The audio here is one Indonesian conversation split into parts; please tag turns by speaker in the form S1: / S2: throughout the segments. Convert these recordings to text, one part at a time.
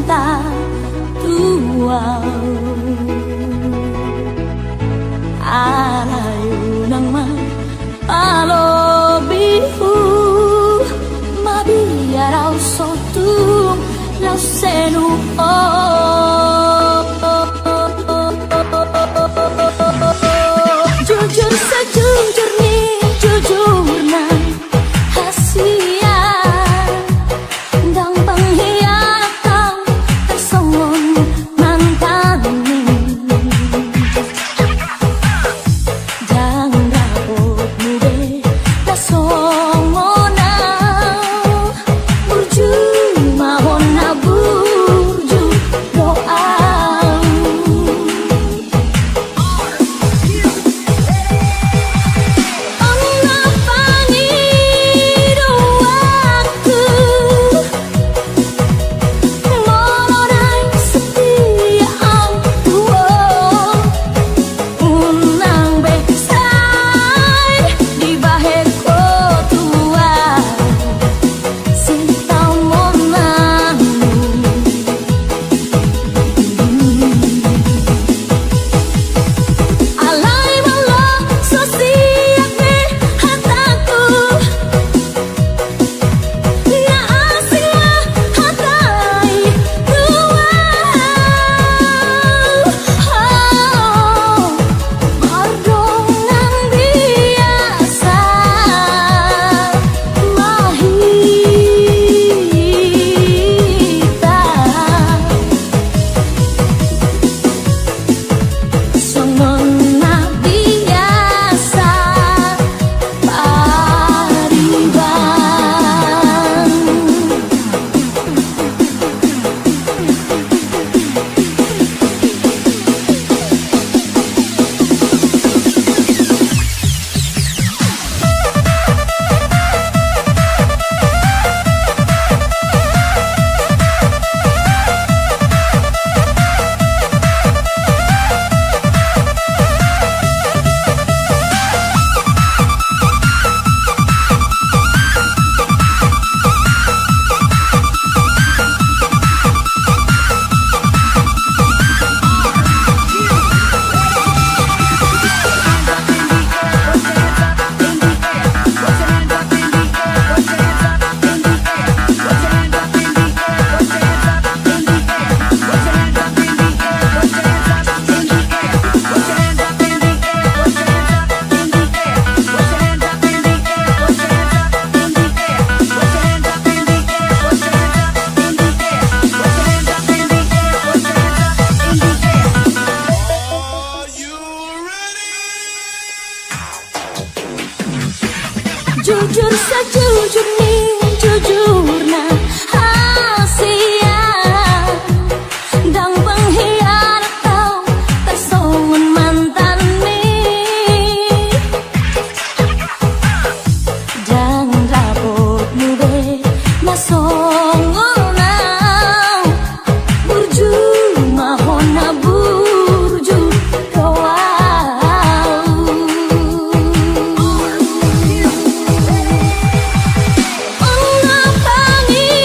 S1: cinta tua alayu nang ma alobihu mabiarau sotung lau senu jujur sejujurnya jujurnya hasia dan pengkhianatan tersongon mantan dan rabot mude tersongona burju mahona burju doa jujur sejujurnya jujurnya hasia dan pengkhianatan tersongon mantan nih dan rabot mude nasongona burju mahona burju doa pangi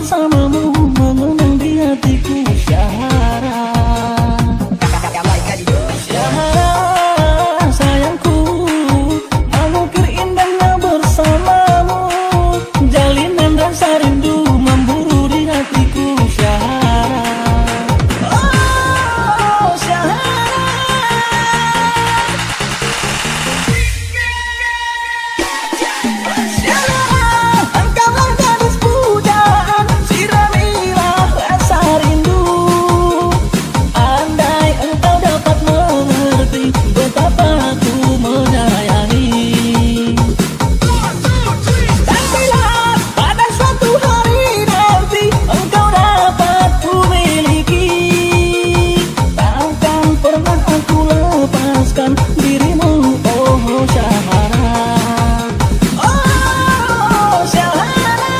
S2: bersamamu mengenang di hatiku Syahara. Syahara sayangku, mengukir indahnya bersamamu, jalinan rasa rindu memburu di hatiku Syahara. Oh Syahara, Syahara, engkaulah gadis pujaan, siramilah rasa rindu. Andai engkau dapat mengerti betapa aku menyayangi. Dan bila pada suatu hari nanti engkau dapat ku miliki, takkan pernah aku lepaskan dirimu, oh Syahara. Oh Syahara.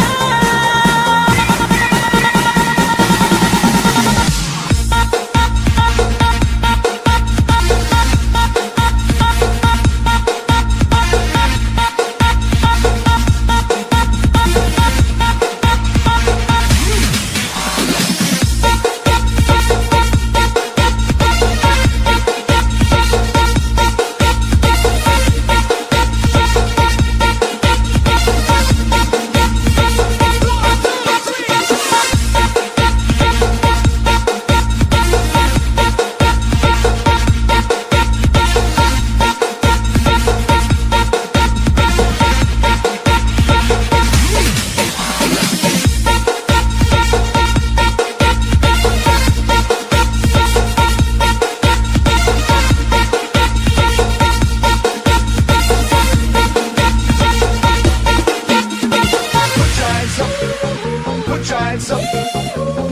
S3: Put your hands up,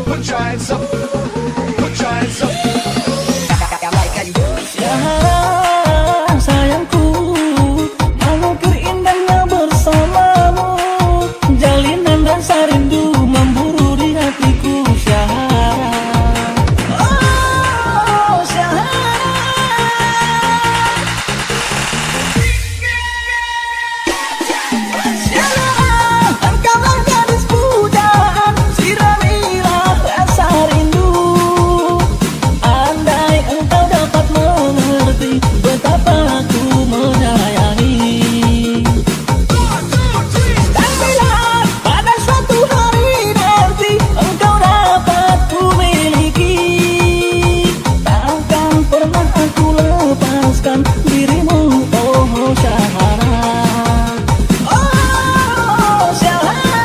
S3: put your hands up, put your hands up.
S2: Syahara sayangku, mengukir indahnya bersamamu, jalinan rasa rindu memburu di hatiku Syahara. Oh Syahara. Syahara, engkaulah gadis pujaan, siramilah rasa rindu. Andai engkau dapat mengerti betapa aku menyayangi. Dan bila pada suatu hari nanti engkau dapat ku miliki, takkan pernah aku lepaskan dirimu, oh Syahara. Oh Syahara.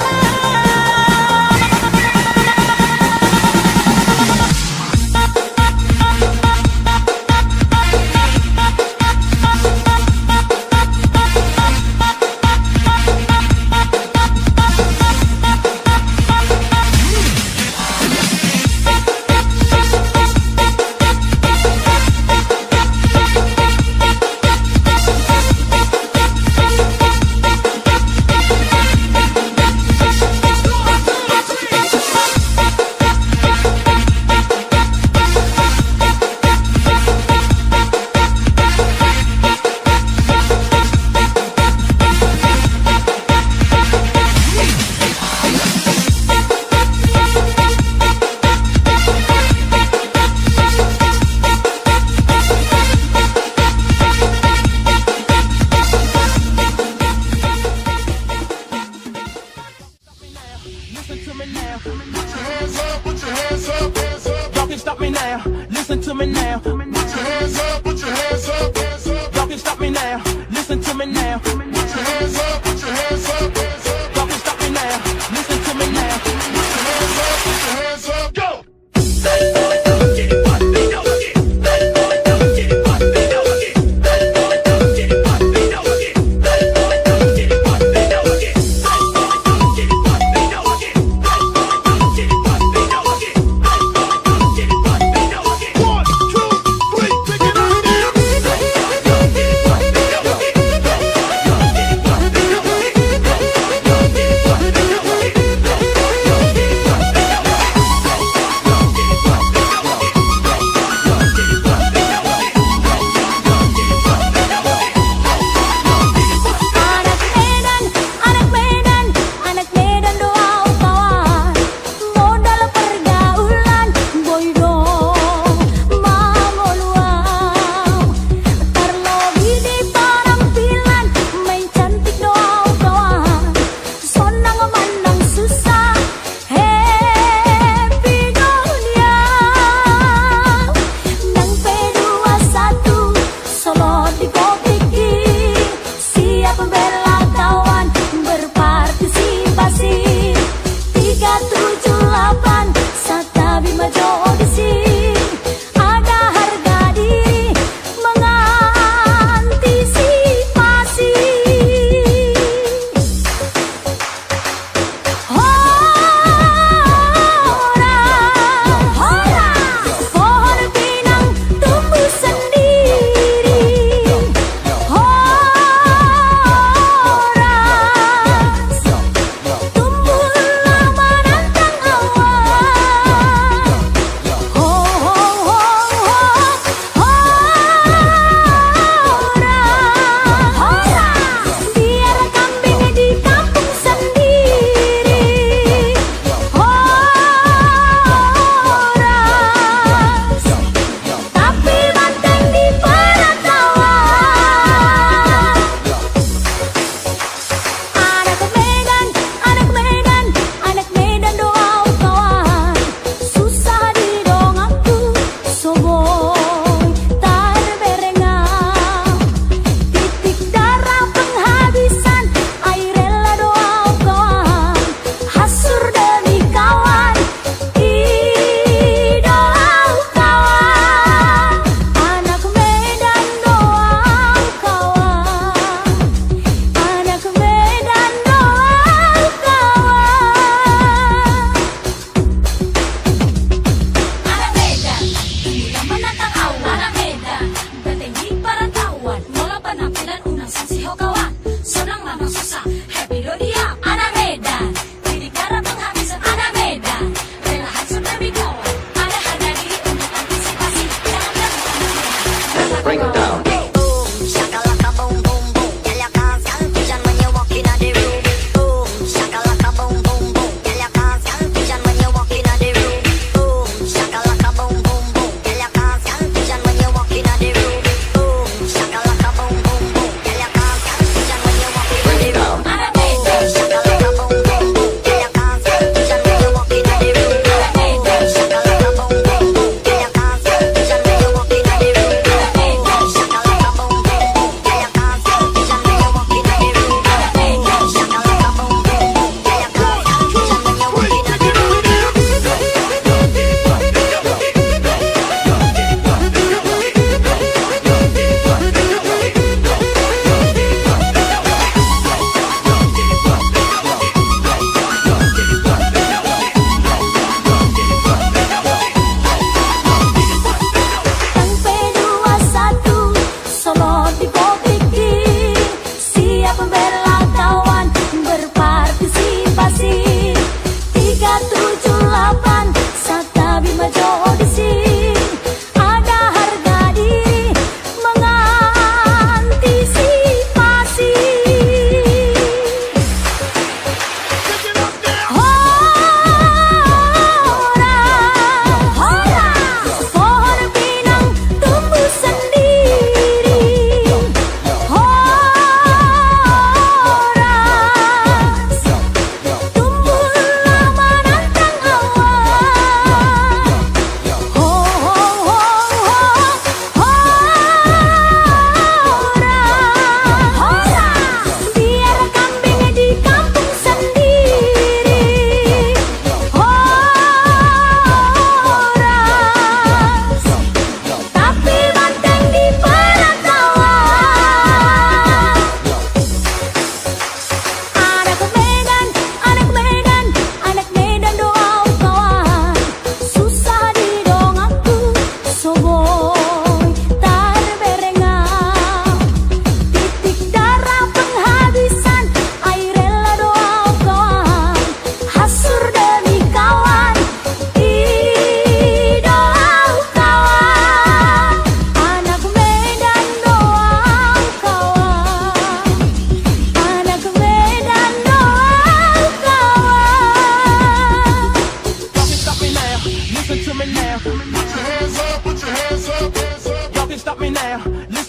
S3: Listen to me now. Put your hands up, put your hands up, hands up. Y'all can stop me now. Listen to me now. Put your hands up, put your hands up, hands up. Y'all can stop me now. Listen to me now. Put your hands up, put your hands up, hands up. Y'all can stop me now. Listen to me now. Put your hands up, put your hands up, go.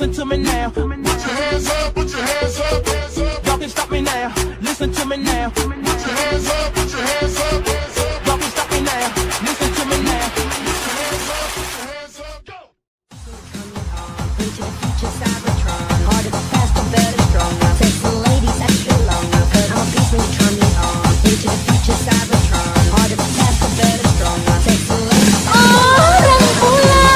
S3: listen to me now. Put your hands up, put your hands up, hands up. Y'all can stop me now. Listen to me now. Put your hands up, put your hands up, hands up. Y'all can stop me now. Listen to me now. Put your hands up, put your hands up, go.
S4: Into the future, Cybertron. Harder, faster, better, stronger. Sexy ladies, extra longer. Cause I'm a beast when you turn me on. Into the future, Cybertron. Harder, faster, better, stronger. Sexy ladies.
S1: Orang pulang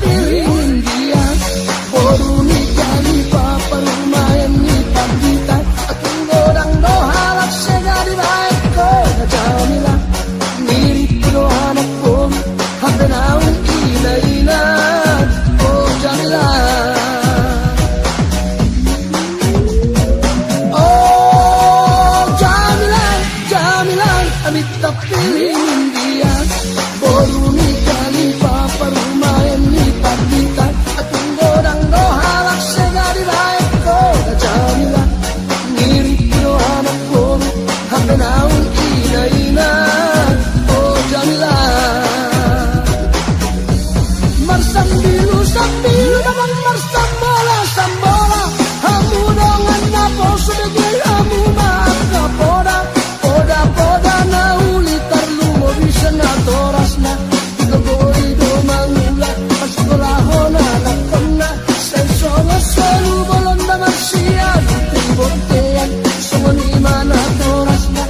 S5: pilih dia. Boru ni kali papa lumayan ni pandita. Aking godang dohalak segadi baik ko na jamila. Mirip ko anak ko, hape naun ina-ina. Oh jamila. Oh jamila, jamila, amit pilih dia. Boru ni kali papa lumayan ni pandita. Aking godang dohalak segadi baik ko na jamila. Mirip ko anak ko, hape naun ina-ina. Oh jamila. Marsambilu sambilu naman marsambola sambola. Hamu dongan na po subigay hamu makapoda. Poda poda na ulitar lumobisan na toras na. Ikagoy do mangula paskolaho na lakon na. Senso nga salubolon naman siya. Buting-buntian sumuni man na toras na.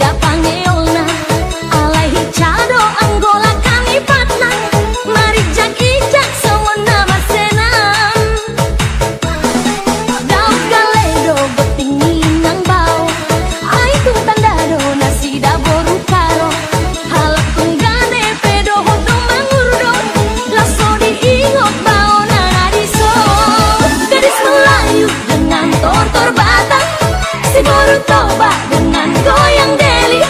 S1: da pangeolna alaihi cado anggola kami patna mari jak ijak sawona masenam dau galedo beting minang bau ai tung tanda do nasi da boru karo halak tunggane pedo hodo mangurdo laso diingot bau nangadiso gadis Melayu dengan tortor batang si boru toba dengan goyang deli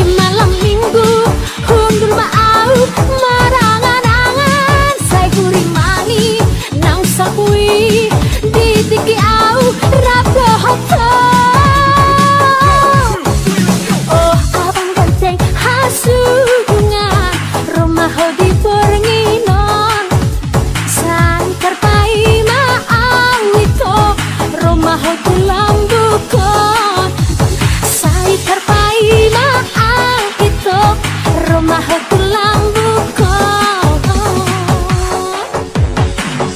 S1: di malam minggu hundur maau marangan-angan saya gurih mani nang sakui di tiki au rapo hoto oh abang ganteng hasungan rumah di Bornginon santar pai maau itu rumah di Lambukon saya terpai maau itu rumah di Lambukon.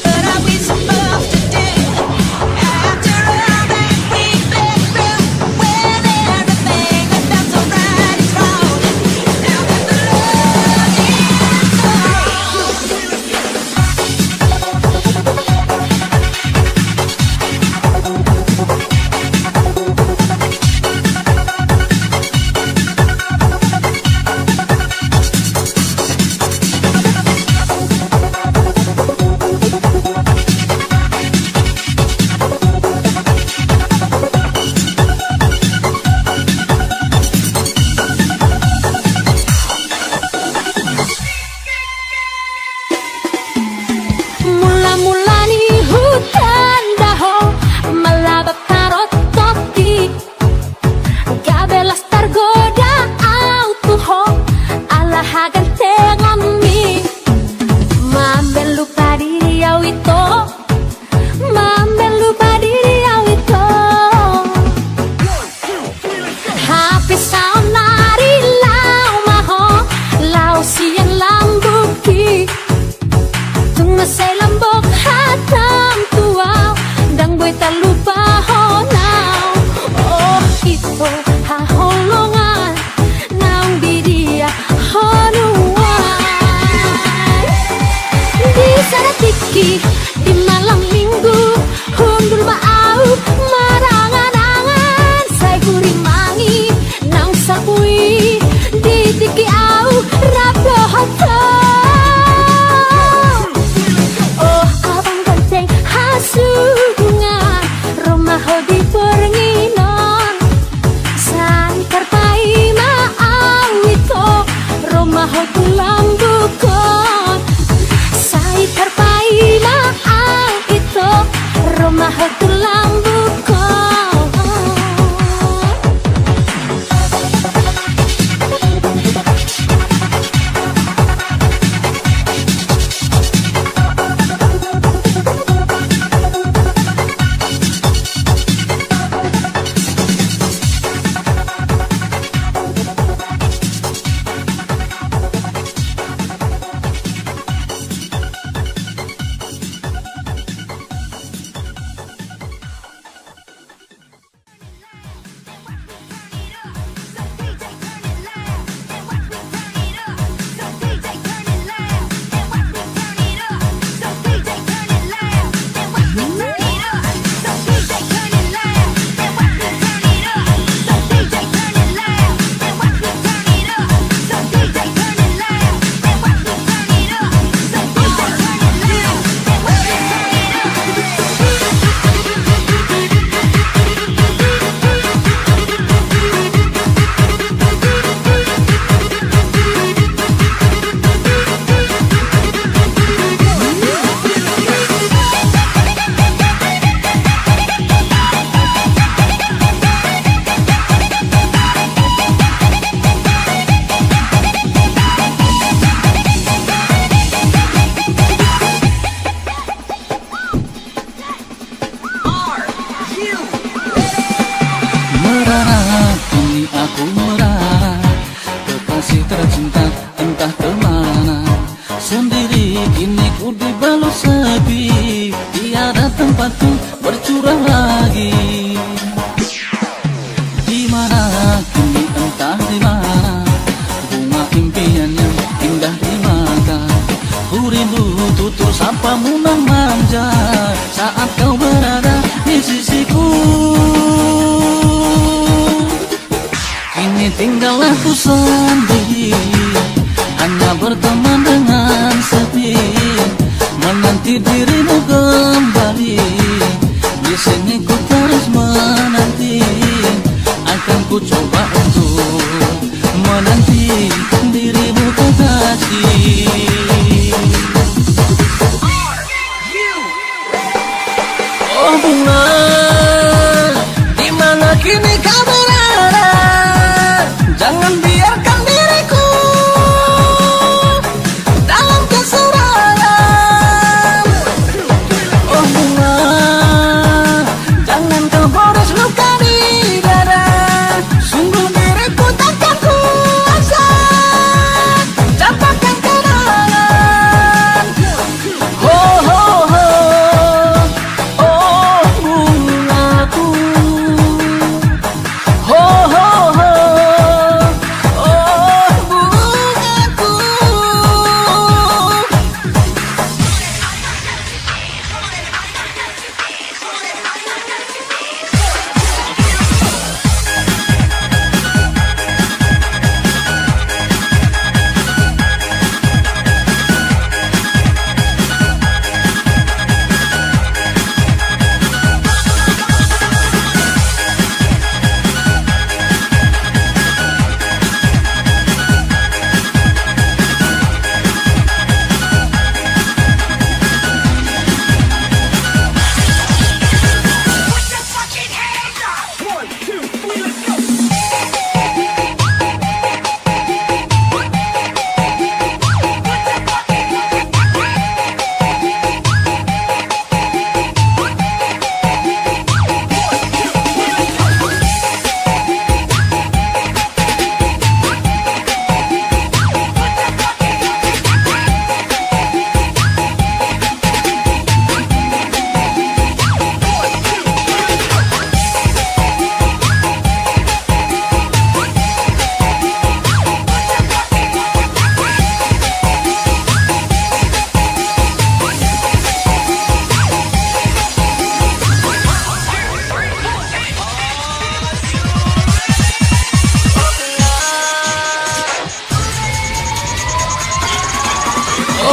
S6: What are we supposed to do after all that we've been through? When everything that felt so right is wrong. Now that the love is gone.
S1: Mula-mula ni hutan daho melabap tarot topi gabelas tergoda autuho ala hagan tengami mamben lupa diri awito mamben lupa diri awito happy sound nari lau maho lau siang lambuki tung masay lambok hatam tuaw dang boy talupa honaw oh ito haholongan ng bidia honuan di saratiki di malam minggu hundur maau marangan-angan say gurih mangi nang sakui di tiki au rapo hoto oh abang ganteng hasungan rumah di Bornginon santar pai maau itu rumah di Lambukon santar pai maau itu rumah di Lambukon.
S2: Merana, kini aku merana. Kekasih tercinta entah kemana. Sendiri kini ku dibalut sepi. Tiada tempatku bercurah lagi. Di mana kini entah di mana. Bunga impian yang indah di mata. Ku rindu tutur sapamu nan manja. Saat kau berada di sisiku. Kini tinggal aku sendiri, hanya berteman dengan sepi, menanti dirimu kembali. Di sini ku terus menanti, akan ku coba untuk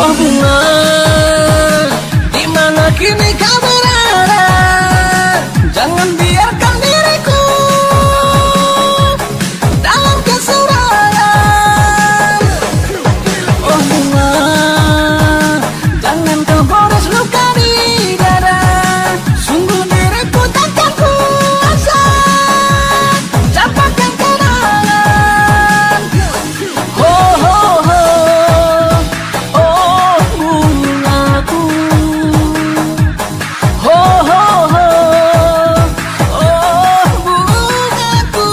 S5: Oh bunga, di mana kini kau berada? Jangan biarkan diriku dalam kesurayan. Oh bunga, jangan kau gores luka di dada. Sungguh diriku takkan kuasa dapatkan kenangan. Oh oh oh, oh bungaku. Oh oh oh, oh bungaku.